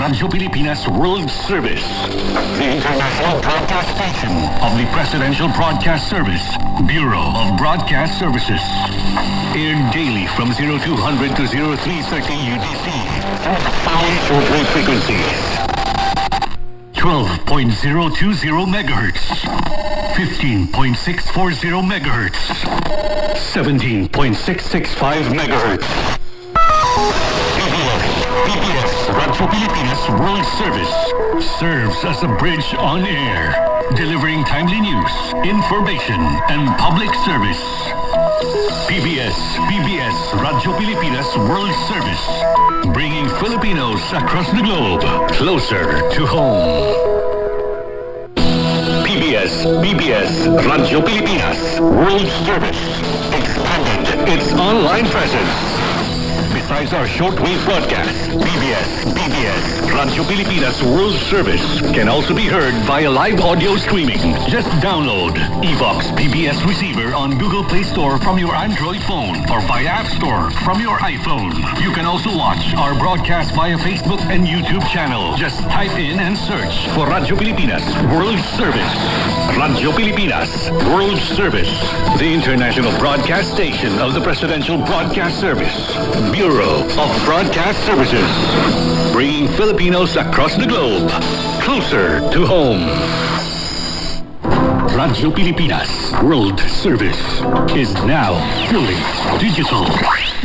Radyo Pilipinas World Service, the international broadcast station of the Presidential Broadcast Service, Bureau of Broadcast Services. Aired daily from 0200 to 0330 UTC through the following shortwave frequencies: 12.020 megahertz, 15.640 megahertz, 17.665 megahertz. PBS Radyo Pilipinas World Service serves as a bridge on air, delivering timely news, information, and public service. PBS Radyo Pilipinas World Service, bringing Filipinos across the globe closer to home. PBS Radyo Pilipinas World Service expanded its online presence. Besides our shortwave broadcast, PBS Radyo Pilipinas World Service can also be heard via live audio streaming. Just download Evox PBS receiver on Google Play Store from your Android phone or via App Store from your iPhone. You can also watch our broadcast via Facebook and YouTube channel. Just type in and search for Radyo Pilipinas World Service. Radyo Pilipinas World Service, the international broadcast station of the Presidential Broadcast Service, Bureau of Broadcast Services, bringing Filipinos across the globe closer to home. Radyo Pilipinas World Service is now fully digital,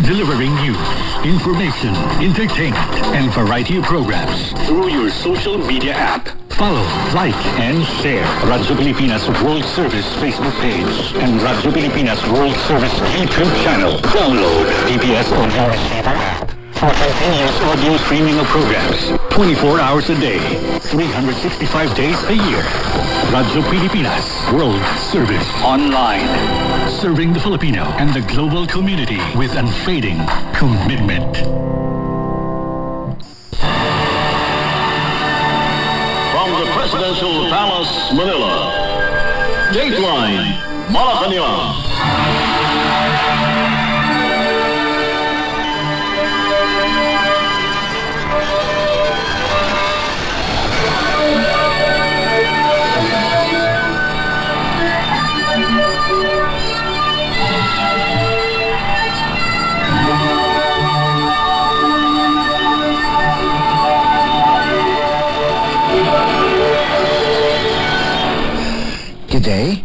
delivering news, information, entertainment, and variety of programs through your social media app. Follow, like, and share Radyo Pilipinas World Service Facebook page and Radyo Pilipinas World Service YouTube channel. Download PBS Audio Receiver app for continuous audio streaming of programs 24 hours a day, 365 days a year. Radyo Pilipinas World Service Online, serving the Filipino and the global community with unfading commitment. Presidential Palace, Manila. Dateline Malacañang. Today,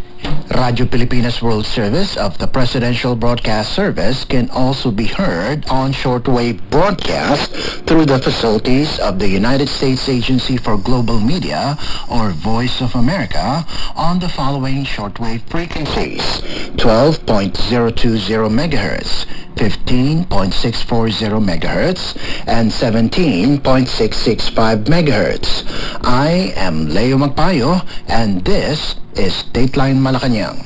Radyo Pilipinas World Service of the Presidential Broadcast Service can also be heard on shortwave broadcast through the facilities of the United States Agency for Global Media, or Voice of America, on the following shortwave frequencies: 12.020 megahertz, 15.640 megahertz, and 17.665 megahertz. I am Leo Magpayo, and this is Dateline Malacañang.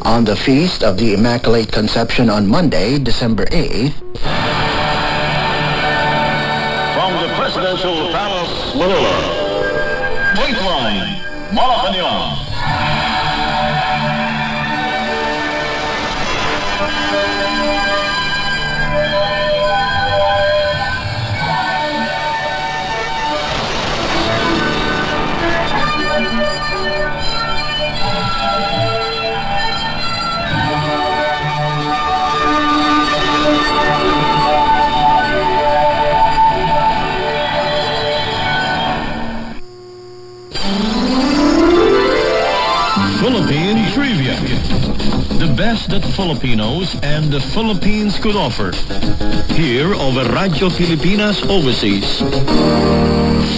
On the Feast of the Immaculate Conception on Monday, December 8th, from the Presidential Palace, Manila. Dateline Malacañang. Philippine Trivia. The best that Filipinos and the Philippines could offer. Here over Radyo Pilipinas Overseas.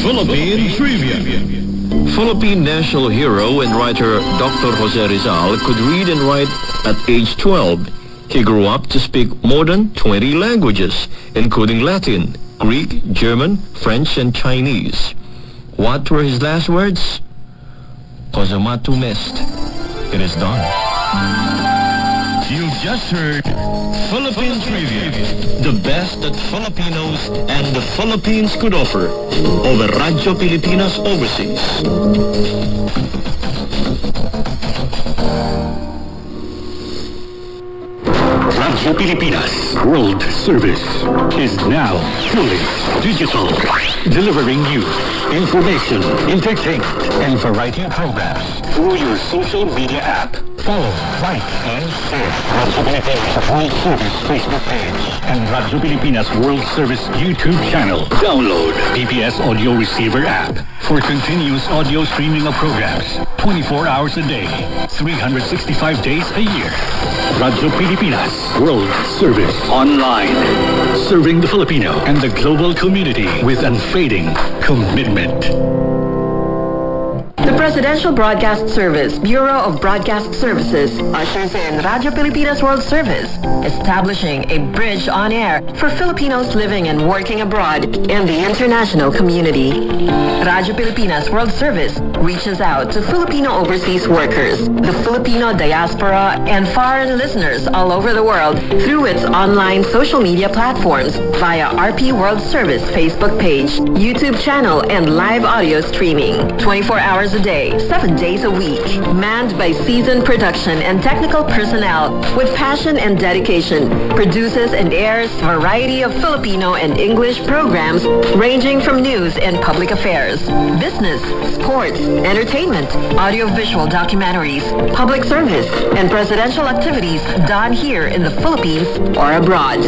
Philippine Trivia. Philippine national hero and writer Dr. Jose Rizal could read and write at age 12. He grew up to speak more than 20 languages, including Latin, Greek, German, French, and Chinese. What were his last words? Kozomatu mist. It is done. You've just heard Philippine Trivia. The best that Filipinos and the Philippines could offer over Radyo Pilipinas Overseas. Radyo Radyo Pilipinas World Service is now fully digital, delivering you information, entertainment, and variety of programs through your social media app. Follow, like, and share Radyo Pilipinas World Service Facebook page and Radyo Pilipinas World Service YouTube channel. Download PPS Audio Receiver app for continuous audio streaming of programs 24 hours a day, 365 days a year. Radyo Pilipinas World Service Online. Serving the Filipino and the global community with unfading commitment. The Presidential Broadcast Service, Bureau of Broadcast Services, ushers in Radyo Pilipinas World Service, establishing a bridge on air for Filipinos living and working abroad and the international community. Radyo Pilipinas World Service reaches out to Filipino overseas workers, the Filipino diaspora, and foreign listeners all over the world through its online social media platforms via RP World Service Facebook page, YouTube channel, and live audio streaming. 24 hours a day, 7 days a week, manned by seasoned production and technical personnel with passion and dedication, produces and airs a variety of Filipino and English programs ranging from news and public affairs, business, sports, entertainment, audiovisual documentaries, public service, and presidential activities done here in the Philippines or abroad.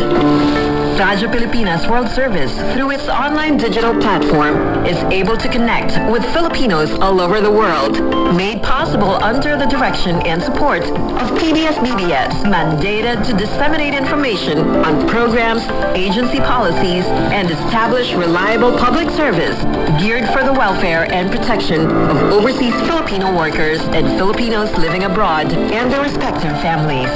Radyo Pilipinas World Service, through its online digital platform, is able to connect with Filipinos all over the world, made possible under the direction and support of PBS-BBS, mandated to disseminate information on programs, agency policies, and establish reliable public service geared for the welfare and protection of overseas Filipino workers and Filipinos living abroad and their respective families.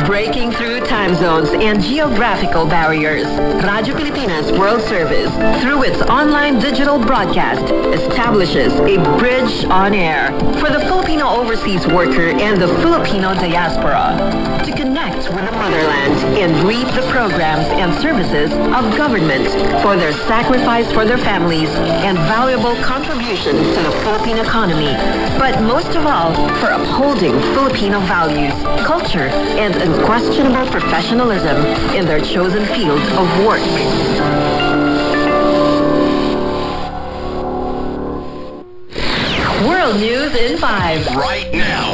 Breaking through time zones and geographical barriers, Radyo Pilipinas World Service, through its online digital broadcast, establishes a bridge on air for the Filipino overseas worker and the Filipino diaspora to connect with the motherland and reap the programs and services of government for their sacrifice for their families and valuable contributions to the Philippine economy, but most of all, for upholding Filipino values, culture, and unquestionable professionalism in their chosen field of work. World News in 5. Right now.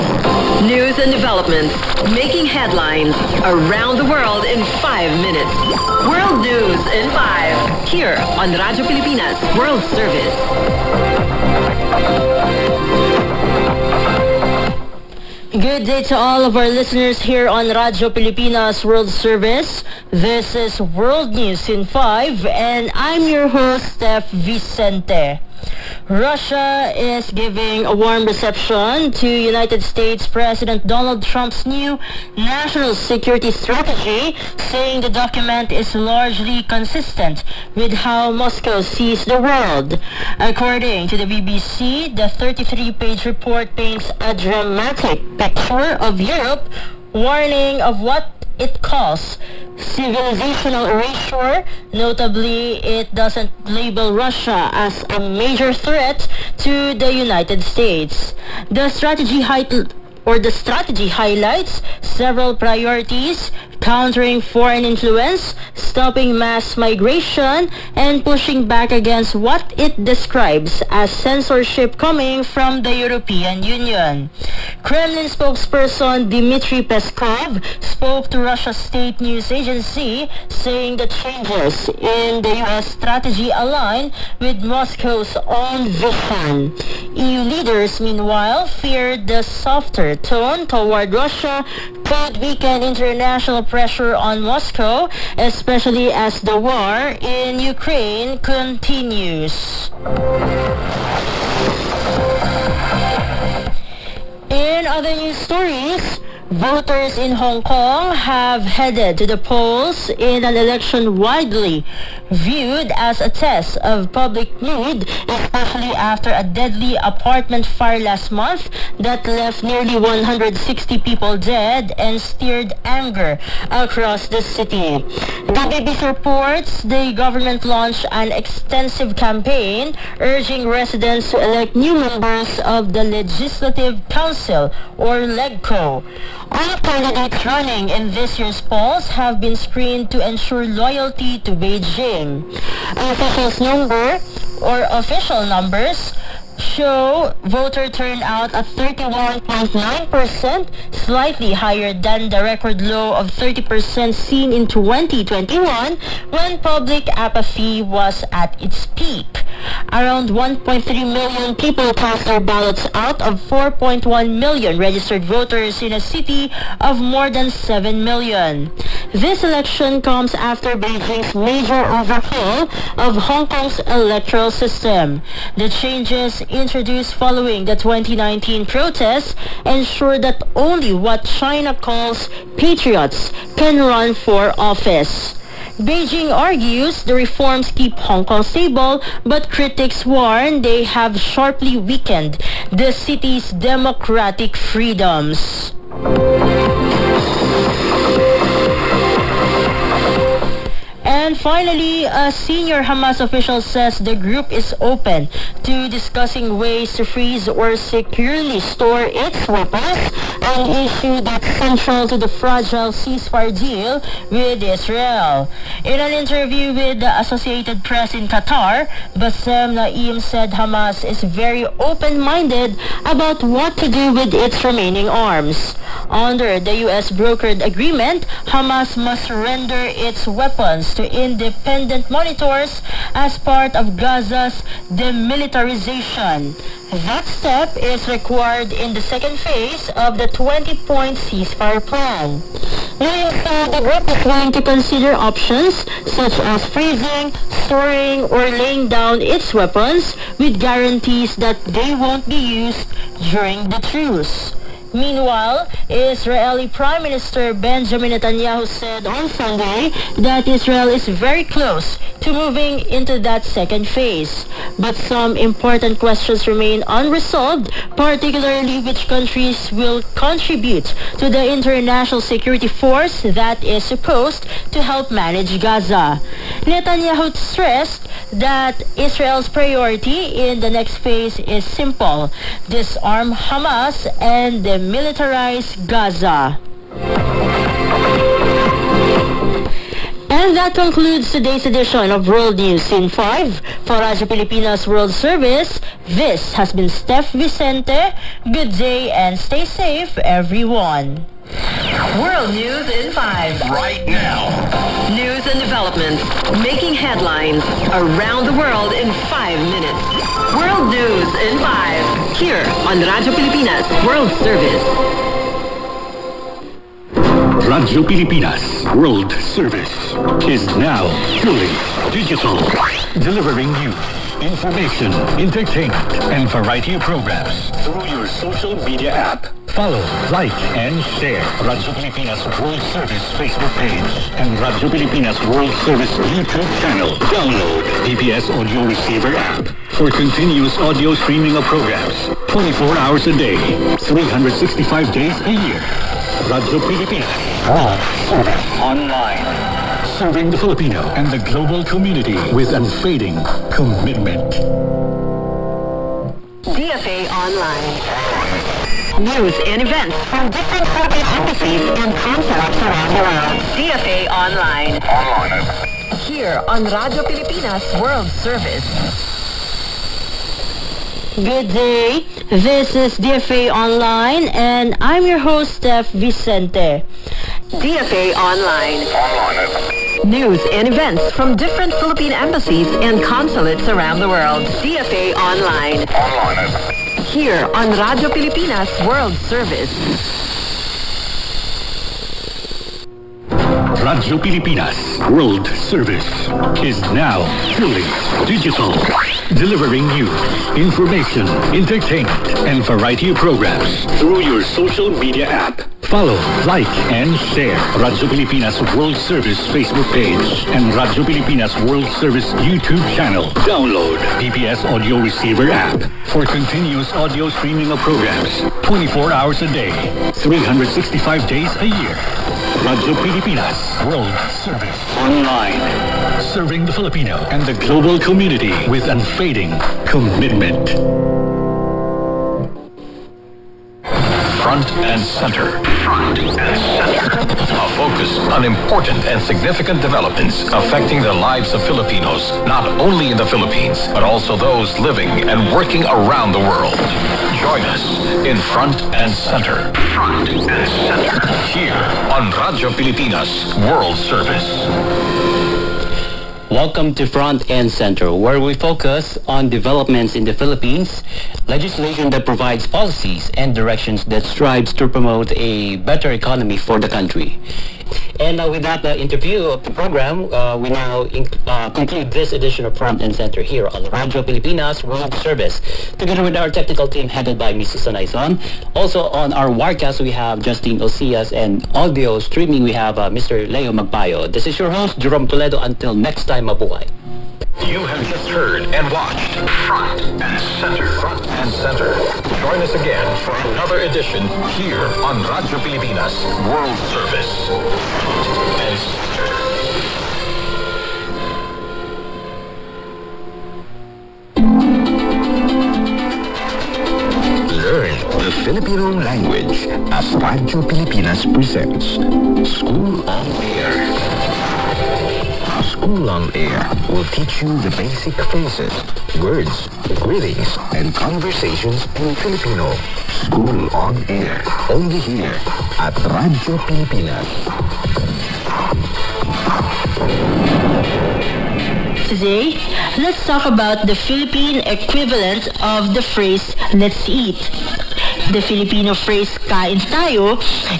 News and developments making headlines around the world in 5 minutes. World News in 5. Here on Radyo Pilipinas World Service. Good day to all of our listeners here on Radyo Pilipinas World Service. This is World News in 5 and I'm your host, Steph Vicente. Russia is giving a warm reception to United States President Donald Trump's new national security strategy, saying the document is largely consistent with how Moscow sees the world. According to the BBC, the 33-page report paints a dramatic picture of Europe, warning of what it calls civilizational erasure. Notably, it doesn't label Russia as a major threat to the United States. The strategy highlights several priorities: countering foreign influence, stopping mass migration, and pushing back against what it describes as censorship coming from the European Union. Kremlin spokesperson Dmitry Peskov spoke to Russia's state news agency, saying the changes in the U.S. strategy align with Moscow's own vision. EU leaders, meanwhile, feared the softer tone toward Russia could weaken international pressure on Moscow, especially as the war in Ukraine continues. In other news stories, voters in Hong Kong have headed to the polls in an election widely viewed as a test of public mood, especially after a deadly apartment fire last month that left nearly 160 people dead and stirred anger across the city. The BBC reports the government launched an extensive campaign urging residents to elect new members of the Legislative Council, or LegCo. All candidates running in this year's polls have been screened to ensure loyalty to Beijing. Official numbers show voter turnout at 31.9%, slightly higher than the record low of 30% seen in 2021 when public apathy was at its peak. Around 1.3 million people cast their ballots out of 4.1 million registered voters in a city of more than 7 million. This election comes after Beijing's major overhaul of Hong Kong's electoral system. The changes introduced following the 2019 protests ensure that only what China calls patriots can run for office. Beijing argues the reforms keep Hong Kong stable, but critics warn they have sharply weakened the city's democratic freedoms. And finally, a senior Hamas official says the group is open to discussing ways to freeze or securely store its weapons, an issue that's central to the fragile ceasefire deal with Israel. In an interview with the Associated Press in Qatar, Bassem Naim said Hamas is very open-minded about what to do with its remaining arms. Under the U.S. brokered agreement, Hamas must surrender its weapons to independent monitors as part of Gaza's demilitarization. That step is required in the second phase of the 20-point ceasefire plan. The group is going to consider options such as freezing, storing, or laying down its weapons with guarantees that they won't be used during the truce. Meanwhile, Israeli Prime Minister Benjamin Netanyahu said on Sunday that Israel is very close to moving into that second phase. But some important questions remain unresolved, particularly which countries will contribute to the international security force that is supposed to help manage Gaza. Netanyahu stressed that Israel's priority in the next phase is simple: disarm Hamas and demilitarize Gaza. And that concludes today's edition of World News in 5. For Radyo Pilipinas World Service, this has been Steph Vicente. Good day and stay safe, everyone. World News in 5. Right now. News and developments making headlines around the world in 5 minutes. World News in 5. Here on Radyo Pilipinas World Service. Radyo Pilipinas World Service is now fully digital, delivering you information, entertainment, and variety of programs through your social media app. Follow, like, and share Radyo Pilipinas World Service Facebook page and Radyo Pilipinas World Service YouTube channel. Download DPS Audio Receiver app for continuous audio streaming of programs 24 hours a day, 365 days a year. Radyo Pilipinas World Service Online. Serving the Filipino and the global community with unfading commitment. DFA Online. News and events from different Philippine embassies and consulates around the world. DFA Online. Here on Radyo Pilipinas World Service. Good day. This is DFA Online, and I'm your host, Steph Vicente. DFA Online. News and events from different Philippine embassies and consulates around the world. DFA Online. Here on Radyo Pilipinas World Service. Radyo Pilipinas World Service is now fully digital, delivering you information, entertainment, and variety of programs through your social media app. Follow, like, and share Radyo Pilipinas World Service Facebook page and Radyo Pilipinas World Service YouTube channel. Download DPS Audio Receiver app for continuous audio streaming of programs 24 hours a day, 365 days a year. Radyo Pilipinas World Service Online. Serving the Filipino and the global community with unfading commitment. Front and Center. Front and Center. A focus on important and significant developments affecting the lives of Filipinos, not only in the Philippines, but also those living and working around the world. Join us in Front and Center. Front and Center. Here on Radyo Pilipinas World Service. Welcome to Front and Center, where we focus on developments in the Philippines, legislation that provides policies and directions that strives to promote a better economy for the country. And with that interview of the program, we now conclude this edition of Front and Center here on Radyo Pilipinas World Service, together with our technical team headed by Mrs. Sanaison. Also on our Wirecast, we have Justine Osias, and audio streaming, we have Mr. Leo Magpayo. This is your host, Jerome Toledo. Until next time, mabuhay. You have just heard and watched Front and Center. Front and Center. Join us again for another edition here on Radyo Pilipinas World Service. Front and Center. Learn the Filipino language as Radyo Pilipinas presents School on Air. School on Air will teach you the basic phrases, words, greetings, and conversations in Filipino. School on Air, only here at Radyo Pilipinas. Today, let's talk about the Philippine equivalent of the phrase, let's eat. The Filipino phrase, kain tayo,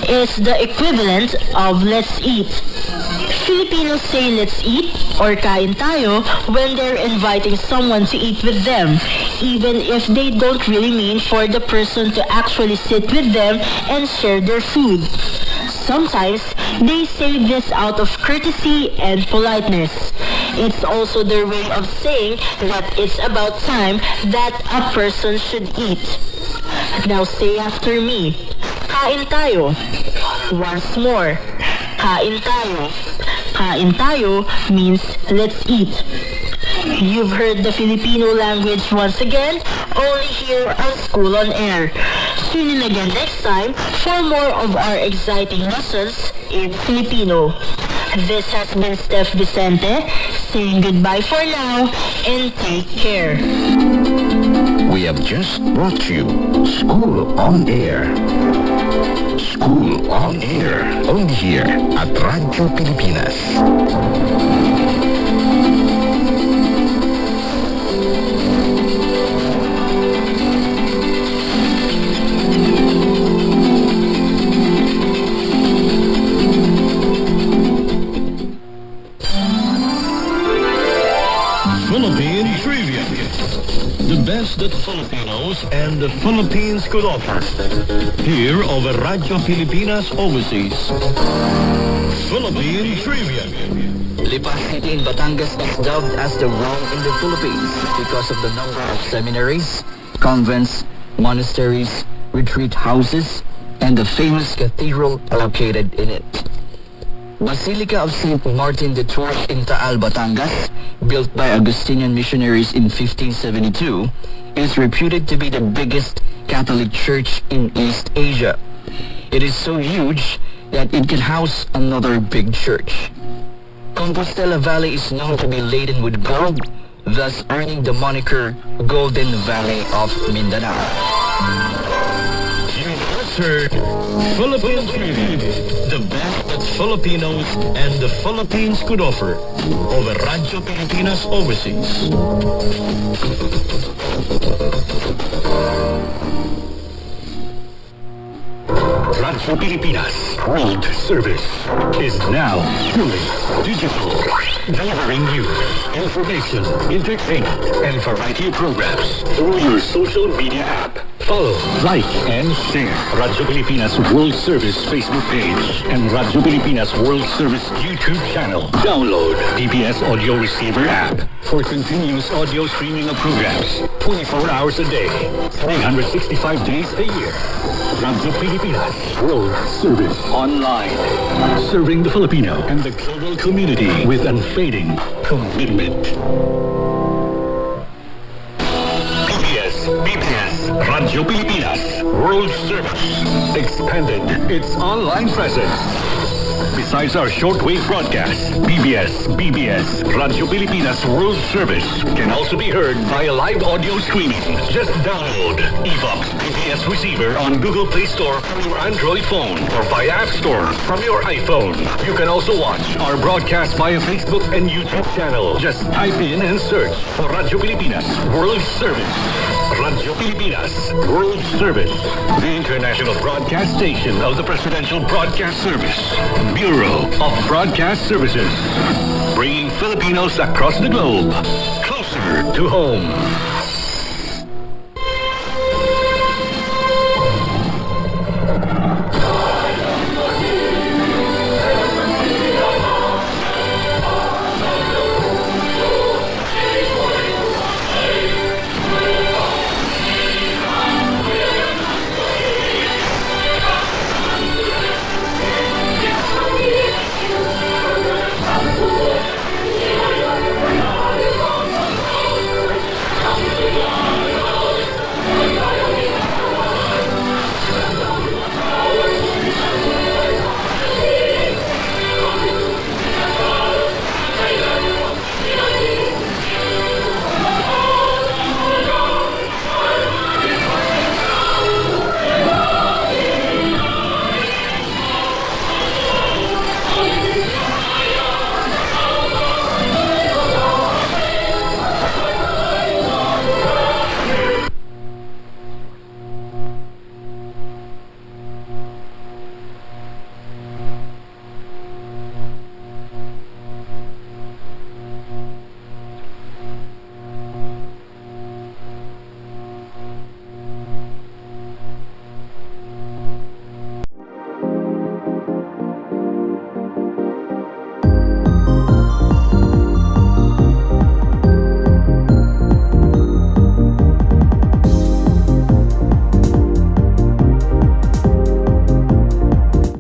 is the equivalent of let's eat. Filipinos say let's eat or kain tayo when they're inviting someone to eat with them, even if they don't really mean for the person to actually sit with them and share their food. Sometimes, they say this out of courtesy and politeness. It's also their way of saying that it's about time that a person should eat. Now say after me, kain tayo. Once more, kain tayo. Kain tayo means let's eat. You've heard the Filipino language once again, only here on School on Air. Tune in again next time for more of our exciting lessons in Filipino. This has been Steph Vicente, saying goodbye for now and take care. We have just brought you School on Air. School on Air, only here at Radyo Pilipinas. Philippine Trivia. The best that Filipinos and the Philippines could offer. Here over Radyo Pilipinas Overseas. Philippine Trivia. Lipa City in Batangas is dubbed as the Rome in the Philippines because of the number of seminaries, convents, monasteries, retreat houses, and the famous cathedral located in it. Basilica of St. Martin the Tours in Taal, Batangas, built by Augustinian missionaries in 1572, is reputed to be the biggest Catholic church in East Asia. It is so huge that it can house another big church. Compostela Valley is known to be laden with gold, thus earning the moniker Golden Valley of Mindanao. Heard Philippine Trivia, the best that Filipinos and the Philippines could offer over Radyo Pilipinas Overseas. Radyo Pilipinas World Service is now truly digital, delivering you information, entertainment, and variety of programs through your social media app. Follow, like, and share Radyo Pilipinas World Service Facebook page and Radyo Pilipinas World Service YouTube channel. Download PBS Audio Receiver app for continuous audio streaming of programs 24 hours a day, 365 days a year. Radyo Pilipinas World Service Online, serving the Filipino and the global community with unfading commitment. BBS Radyo Pilipinas World Service expanded its online presence. Besides our shortwave broadcast, BBS Radyo Pilipinas World Service can also be heard via live audio streaming. Just download eVox BBS receiver on Google Play Store from your Android phone or via App Store from your iPhone. You can also watch our broadcast via Facebook and YouTube channel. Just type in and search for Radyo Pilipinas World Service. Radyo Pilipinas World Service, the international broadcast station of the Presidential Broadcast Service, Bureau of Broadcast Services, bringing Filipinos across the globe closer to home.